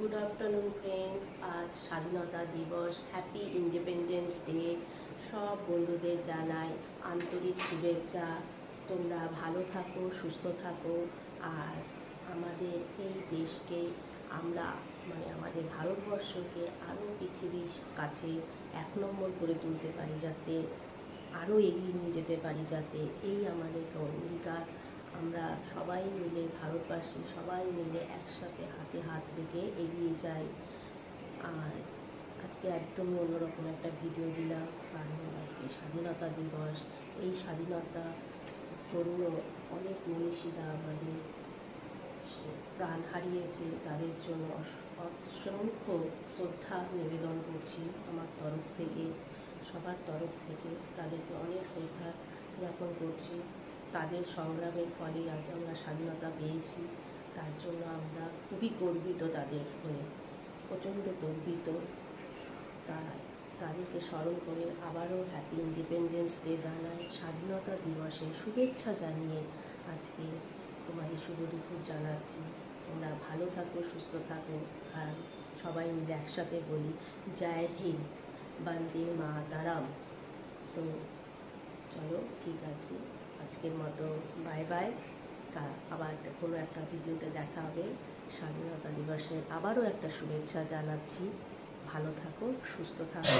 Good afternoon friends. আজ স্বাধীনতা দিবস, হ্যাপি ইন্ডিপেন্ডেন্স ডে। সব বন্ধুদের জানাই আন্তরিক শুভেচ্ছা। তোমরা ভালো থাকো, সুস্থ থাকো, আর আমাদের এই দেশকে আমরা আমাদের ভারতবর্ষকে আরও পৃথিবীর কাছে 1 নম্বর করে তুলতে পারি, যাতে আরও এগিয়ে নিয়ে যেতে পারি, যাতে এই আমাদের অঙ্গীকার আমরা সবাই মিলে, ভারতবাসী সবাই মিলে একসাথে হাতে হাত রেখে এগিয়ে যাই। আর আজকে একদমই অন্যরকম একটা ভিডিও দিলাম, কারণ আজকে স্বাধীনতা দিবস। এই স্বাধীনতা জন্য অনেক মনীষীরা আমাদের প্রাণ হারিয়েছে, তাদের জন্য অসংখ্য শ্রদ্ধা নিবেদন করছি আমার তরফ থেকে, সবার তরফ থেকে তাদেরকে অনেক শ্রদ্ধা জ্ঞাপন করছি। তাদের সংগ্রামের ফলে আজ আমরা স্বাধীনতা পেয়েছি, তার জন্য আমরা খুবই গর্বিত, তাদের হয়ে প্রচণ্ড গর্বিত। তাদেরকে স্মরণ করে আবারও হ্যাপি ইন্ডিপেন্ডেন্স ডে জানাই, স্বাধীনতা দিবসের শুভেচ্ছা জানিয়ে আজকে তোমাদের শুভ দুপুর জানাচ্ছি। তোমরা ভালো থাকো, সুস্থ থাকো, আর সবাই মিলে একসাথে বলি জয় হিন্দ, বন্দে মাতরম। তো চলো, ঠিক আছে, আজকের মতো বাই বাই। আবার কোনো একটা ভিডিওতে দেখা হবে। স্বাধীনতা দিবসের আবারও একটা শুভেচ্ছা জানাচ্ছি। ভালো থাকো, সুস্থ থাকো।